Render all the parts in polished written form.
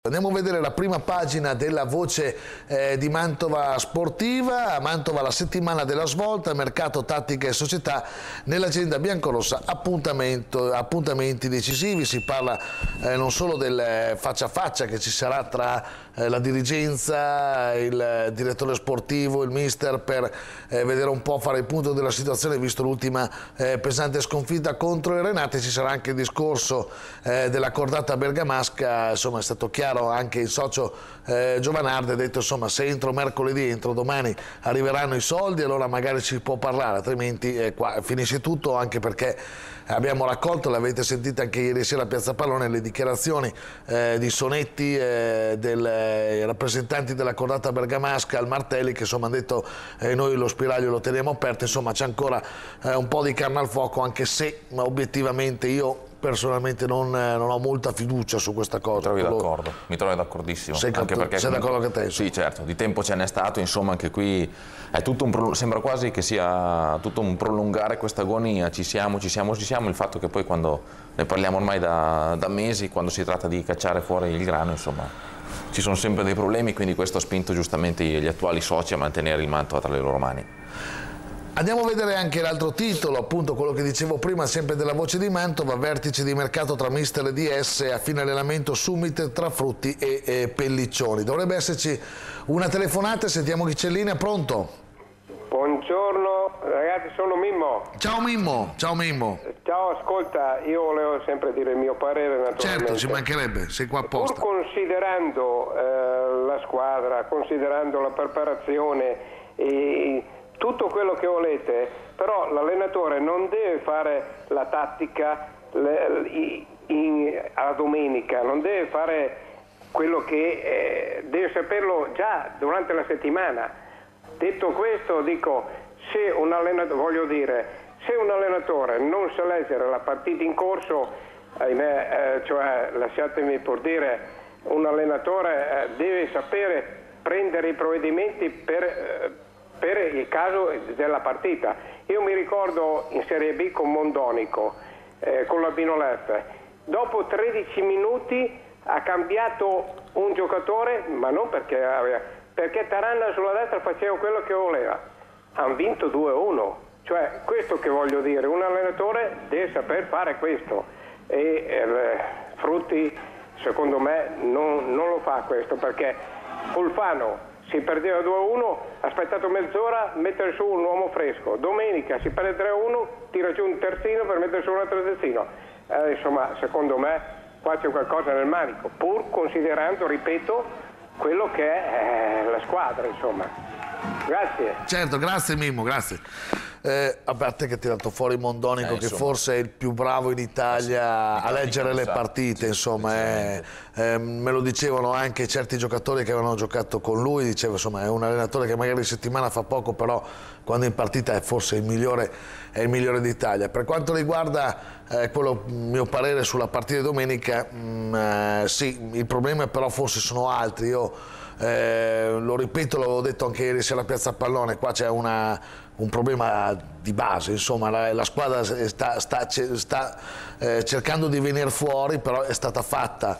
Andiamo a vedere la prima pagina della Voce di Mantova Sportiva. A Mantova la settimana della svolta, mercato, tattica e società. Nell'agenda biancorossa appuntamenti decisivi. Si parla non solo del faccia a faccia che ci sarà tra la dirigenza, il direttore sportivo, il mister, per vedere un po', fare il punto della situazione visto l'ultima pesante sconfitta contro il Renate. Ci sarà anche il discorso della cordata bergamasca. Insomma, è stato chiaro anche il socio Giovanardi, ha detto insomma, se entro mercoledì, entro domani arriveranno i soldi, allora magari ci può parlare, altrimenti qua finisce tutto, anche perché abbiamo raccolto, l'avete sentito anche ieri sera a Piazza Pallone, le dichiarazioni di Sonetti, dei rappresentanti della cordata bergamasca al Martelli, che insomma hanno detto noi lo spiraglio lo teniamo aperto. Insomma, c'è ancora un po' di carne al fuoco, anche se obiettivamente io personalmente non ho molta fiducia su questa cosa. Mi trovi d'accordissimo. Sei d'accordo con te? Sì, certo, di tempo ce n'è stato, insomma anche qui è tutto sembra quasi che sia tutto un prolungare questa agonia, ci siamo, il fatto che poi quando ne parliamo ormai da mesi, quando si tratta di cacciare fuori il grano, insomma, ci sono sempre dei problemi, quindi questo ha spinto giustamente gli attuali soci a mantenere il Mantova tra le loro mani. Andiamo a vedere anche l'altro titolo, appunto quello che dicevo prima, sempre della Voce di Mantova, vertice di mercato tra mister e DS, a fine allenamento Summit tra Frutti e Pelliccioni. Dovrebbe esserci una telefonata, sentiamo chi c'è in linea, pronto? Buongiorno ragazzi, sono Mimmo. Ciao Mimmo, ciao Mimmo. Ciao, ascolta, io volevo sempre dire il mio parere naturalmente. Certo, ci mancherebbe, sei qua apposta. Pur considerando la squadra, considerando la preparazione e tutto quello che volete, però l'allenatore non deve fare la tattica a domenica, non deve fare quello che deve saperlo già durante la settimana. Detto questo, dico, se un allenatore non sa leggere la partita in corso, ahimè, cioè lasciatemi pur dire, un allenatore deve sapere prendere i provvedimenti per il caso della partita. Io mi ricordo in Serie B con Mondonico, con la Binolef, dopo 13 minuti ha cambiato un giocatore, ma non perché Taranna sulla destra faceva quello che voleva. Hanno vinto 2-1, cioè questo che voglio dire, un allenatore deve saper fare questo, e Frutti secondo me non lo fa questo, perché Fulfano si perdeva 2-1, ha aspettato mezz'ora, mettere su un uomo fresco. Domenica si perde 3-1, tira giù un terzino per mettere su un altro terzino. Insomma, secondo me qua c'è qualcosa nel manico, pur considerando, ripeto, quello che è la squadra, insomma. Grazie. Certo, grazie Mimmo, grazie. A parte che ha tirato fuori Mondonico, che forse è il più bravo in Italia a leggere le partite, insomma, me lo dicevano anche certi giocatori che avevano giocato con lui, diceva insomma è un allenatore che magari in settimana fa poco, però quando in partita è forse il migliore d'Italia. Per quanto riguarda quello mio parere sulla partita di domenica, sì, il problema però forse sono altri. Io lo ripeto, l'avevo detto anche ieri sera a Piazza Pallone, qua c'è un problema di base, insomma la squadra sta cercando di venire fuori, però è stata fatta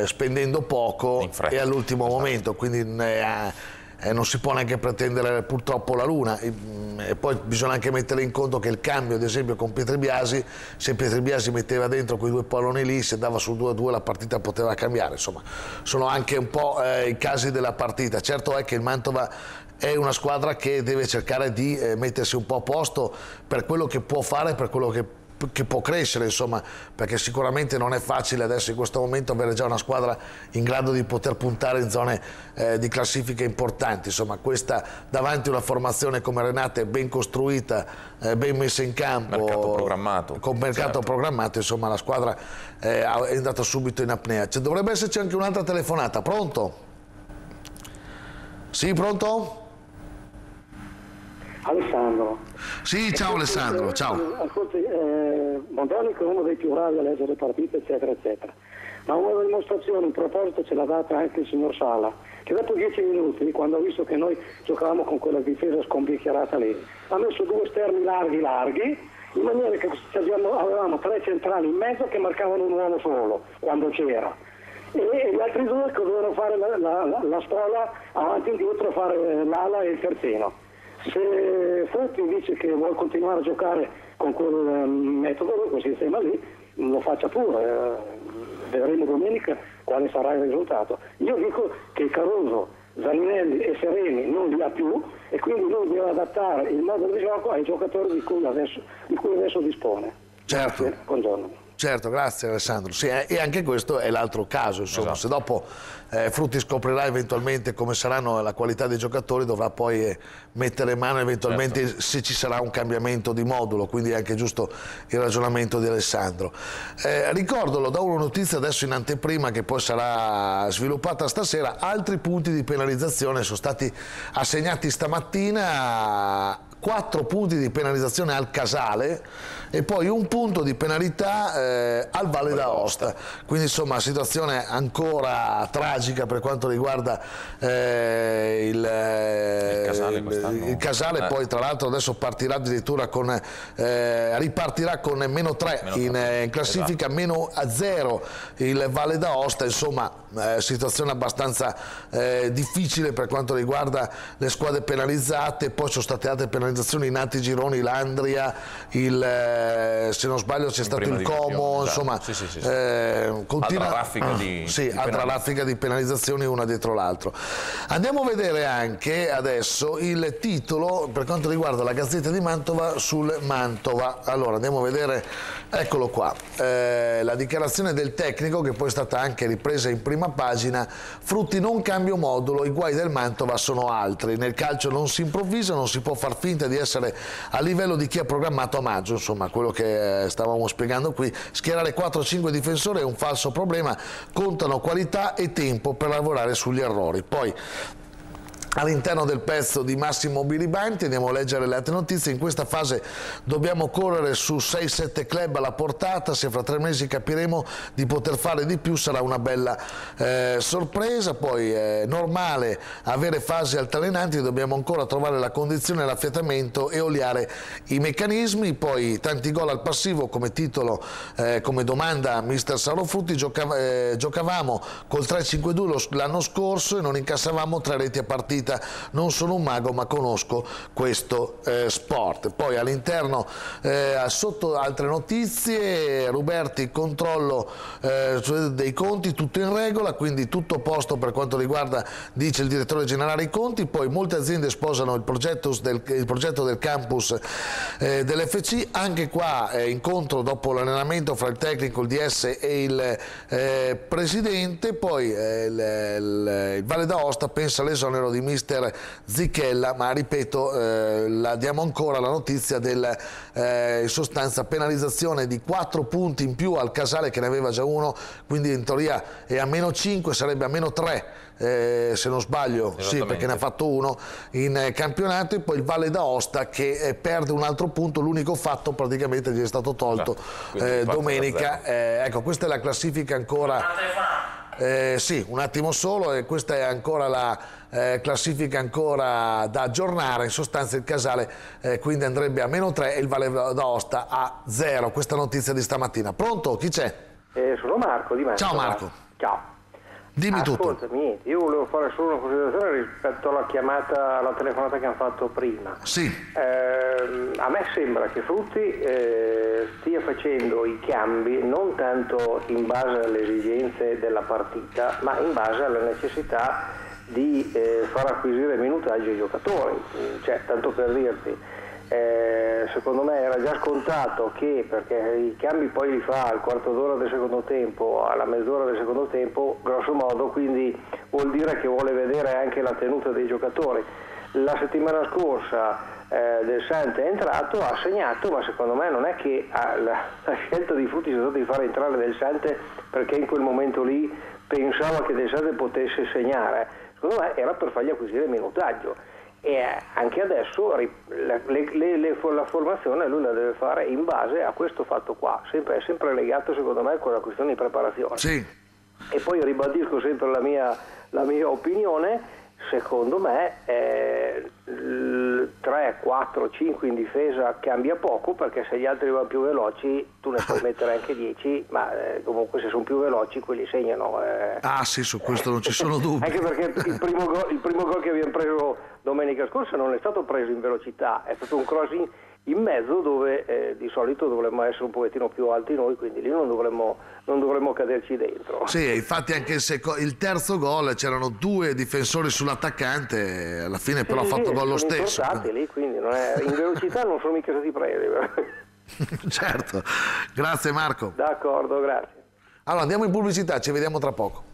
spendendo poco e all'ultimo momento, quindi non si può neanche pretendere purtroppo la luna. E poi bisogna anche mettere in conto che il cambio, ad esempio con Pietri Biasi, se Pietri Biasi metteva dentro quei due palloni lì, se andava sul 2-2 la partita poteva cambiare. Insomma, sono anche un po' i casi della partita. Certo è che il Mantova è una squadra che deve cercare di mettersi un po' a posto per quello che può fare, per quello che può crescere, insomma, perché sicuramente non è facile adesso in questo momento avere già una squadra in grado di poter puntare in zone di classifica importanti. Insomma, questa davanti a una formazione come Renate ben costruita, ben messa in campo, con mercato programmato, insomma la squadra è andata subito in apnea. Dovrebbe esserci anche un'altra telefonata. Pronto? Sì, pronto? Alessandro. Sì, ciao Alessandro, ciao. Ascolti, Mondonico è uno dei più bravi a leggere le partite, eccetera, eccetera. Ma una dimostrazione, un proposito ce l'ha data anche il signor Sala, che dopo 10 minuti, quando ha visto che noi giocavamo con quella difesa scombicchiarata lì, ha messo due esterni larghi, in maniera che avevamo tre centrali in mezzo che marcavano un uomo solo, quando c'era. e gli altri due che dovevano fare la spola avanti e indietro, fare l'ala e il terzino. Se Frutti dice che vuole continuare a giocare con quel metodo, quel sistema lì, lo faccia pure, vedremo domenica quale sarà il risultato. Io dico che Caruso, Zaninelli e Sereni non li ha più e quindi lui deve adattare il modo di gioco ai giocatori di cui adesso dispone. Certo. Grazie, buongiorno. Certo, grazie Alessandro. Sì, e anche questo è l'altro caso, insomma, se dopo Frutti scoprirà eventualmente come saranno la qualità dei giocatori, dovrà poi mettere mano eventualmente se ci sarà un cambiamento di modulo, quindi è anche giusto il ragionamento di Alessandro. Ricordo, lo do una notizia adesso in anteprima che poi sarà sviluppata stasera, altri punti di penalizzazione sono stati assegnati stamattina. 4 punti di penalizzazione al Casale e poi 1 punto di penalità al Valle d'Aosta, quindi insomma situazione ancora tragica per quanto riguarda il Casale. Poi tra l'altro adesso partirà addirittura con ripartirà con -3 in classifica, -0 il Valle d'Aosta, insomma situazione abbastanza difficile per quanto riguarda le squadre penalizzate. Poi sono state altre penalizzazioni in altri gironi, l'Andria, se non sbaglio c'è stato il Como, insomma continua altra raffica di penalizzazioni una dietro l'altro. Andiamo a vedere anche adesso il titolo per quanto riguarda la Gazzetta di Mantova sul Mantova. Allora andiamo a vedere, eccolo qua, la dichiarazione del tecnico che poi è stata anche ripresa in prima pagina. Frutti non cambio modulo, i guai del Mantova sono altri, nel calcio non si improvvisa, non si può far finta di essere a livello di chi ha programmato a maggio, insomma quello che stavamo spiegando qui. Schierare 4-5 difensori è un falso problema, contano qualità e tempo per lavorare sugli errori. Poi all'interno del pezzo di Massimo Biribanti andiamo a leggere le altre notizie. In questa fase dobbiamo correre su 6-7 club alla portata, se fra 3 mesi capiremo di poter fare di più sarà una bella sorpresa. Poi è normale avere fasi altalenanti, dobbiamo ancora trovare la condizione, l'affiatamento e oliare i meccanismi. Poi tanti gol al passivo come titolo, come domanda mister Saro Frutti, giocavamo col 3-5-2 l'anno scorso e non incassavamo 3 reti a partita. Non sono un mago ma conosco questo sport. Poi all'interno sotto altre notizie, Ruberti, controllo dei conti, tutto in regola, quindi tutto a posto per quanto riguarda, dice il direttore generale, i conti. Poi molte aziende sposano il progetto del campus dell'FC, anche qua incontro dopo l'allenamento fra il tecnico, il DS e il presidente. Poi il Valle d'Aosta pensa all'esonero di mister Zichella, ma ripeto, la diamo ancora la notizia del in sostanza penalizzazione di 4 punti in più al Casale che ne aveva già 1, quindi in teoria è a -5, sarebbe a -3 se non sbaglio, sì, perché ne ha fatto 1 in campionato. E poi il Valle d'Aosta che perde un altro punto, l'unico fatto praticamente gli è stato tolto domenica. Ecco, questa è la classifica ancora. Sì, un attimo solo, e questa è ancora la classifica ancora da aggiornare. In sostanza il Casale quindi andrebbe a -3 e il Valle d'Aosta a 0. Questa notizia di stamattina. Pronto? Chi c'è? Sono Marco di Mantova. Ciao Marco. Ciao. Dimmi tutto. Ascolta, niente, io volevo fare solo una considerazione rispetto alla telefonata che hanno fatto prima. Sì. A me sembra che Frutti stia facendo i cambi non tanto in base alle esigenze della partita, ma in base alla necessità di far acquisire minutaggio ai giocatori. Cioè, tanto per dirti, secondo me era già scontato che, perché i cambi poi li fa al quarto d'ora del secondo tempo, alla mezz'ora del secondo tempo, grosso modo, quindi vuol dire che vuole vedere anche la tenuta dei giocatori. La settimana scorsa Del Sante è entrato, ha segnato, ma secondo me non è che la scelta di Frutti sia stata di fare entrare Del Sante perché in quel momento lì pensava che Del Sante potesse segnare. Secondo me era per fargli acquisire minutaggio. E anche adesso la formazione lui la deve fare in base a questo fatto qua, è sempre legato secondo me con la questione di preparazione. Sì. E poi ribadisco sempre la mia opinione. Secondo me 3, 4, 5 in difesa cambia poco, perché se gli altri vanno più veloci tu ne puoi mettere anche 10, ma comunque se sono più veloci quelli segnano. Ah sì, su questo non ci sono dubbi. Anche perché il primo gol che abbiamo preso domenica scorsa non è stato preso in velocità, è stato un cross in mezzo dove di solito dovremmo essere un pochettino più alti noi, quindi lì non dovremmo caderci dentro. Sì, infatti anche il terzo gol c'erano 2 difensori sull'attaccante, alla fine però ha fatto gol lo stesso. Lì, quindi in velocità non sono mica stati presi. Certo, grazie Marco. D'accordo, grazie. Allora andiamo in pubblicità, ci vediamo tra poco.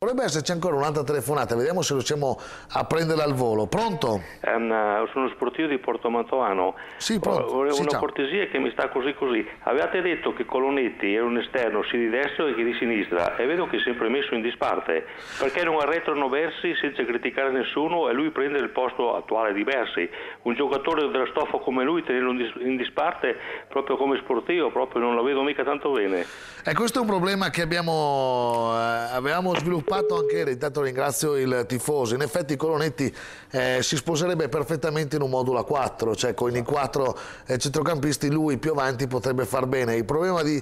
Dovrebbe esserci ancora un'altra telefonata, vediamo se riusciamo a prenderla al volo. Pronto? Sono sportivo di Porto Mantovano. Sì, pronto. Volevo Sì, una ciao. cortesia che mi sta così. Avevate detto che Colonetti era un esterno sia di destra che di sinistra e vedo che è sempre messo in disparte. Perché non arretrano Versi senza criticare nessuno e lui prende il posto attuale di Versi? Un giocatore della stoffa come lui tenerlo in disparte proprio come sportivo, proprio non lo vedo mica tanto bene. E questo è un problema che avevamo sviluppato anche ieri, intanto ringrazio il tifoso. In effetti Colonetti si sposerebbe perfettamente in un modulo a 4, cioè con i 4 centrocampisti lui più avanti potrebbe far bene. Il problema di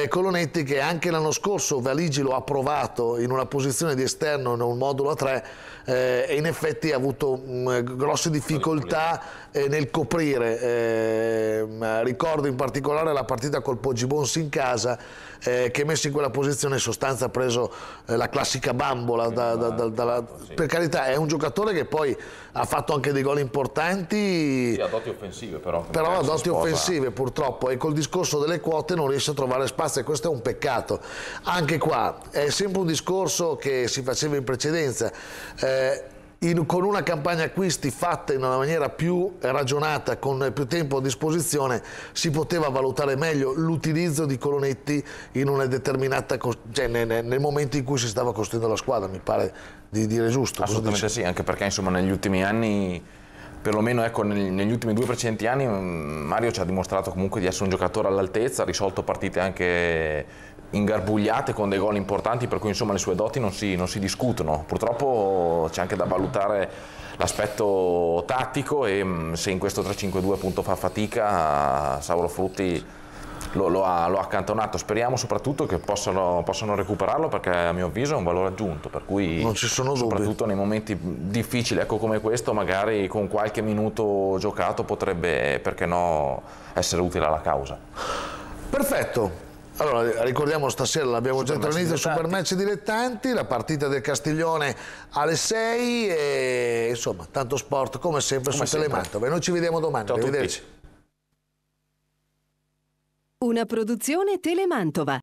Colonetti è che anche l'anno scorso Valigi lo ha provato in una posizione di esterno in un modulo a 3 e in effetti ha avuto grosse difficoltà nel coprire. Ricordo in particolare la partita col Poggibonsi in casa, che messo in quella posizione in sostanza ha preso la classica bambola. Per carità, è un giocatore che poi ha fatto anche dei gol importanti. Sì, ha doti offensive però ha doti offensive purtroppo, e col discorso delle quote non riesce a trovare spazio, e questo è un peccato. Anche qua è sempre un discorso che si faceva in precedenza. Con una campagna acquisti fatta in una maniera più ragionata, con più tempo a disposizione, si poteva valutare meglio l'utilizzo di Colonetti in una determinata, cioè nel momento in cui si stava costruendo la squadra, mi pare di dire giusto. Assolutamente sì, anche perché insomma negli ultimi anni, perlomeno ecco, negli ultimi 2 precedenti anni, Mario ci ha dimostrato comunque di essere un giocatore all'altezza, ha risolto partite anche ingarbugliate con dei gol importanti, per cui insomma le sue doti non si discutono. Purtroppo c'è anche da valutare l'aspetto tattico e se in questo 3-5-2 appunto fa fatica, Saulo Frutti lo ha accantonato. Speriamo soprattutto che possano recuperarlo, perché a mio avviso è un valore aggiunto, per cui non ci sono soprattutto dubbi. nei momenti difficili ecco come questo, magari con qualche minuto giocato potrebbe, perché no, essere utile alla causa. Perfetto. Allora, ricordiamo stasera, l'abbiamo già detto all'inizio, Supermatch dilettanti, la partita del Castiglione alle 6 e insomma tanto sport come sempre su Telemantova. Noi ci vediamo domani, Ciao arrivederci. Una produzione Telemantova.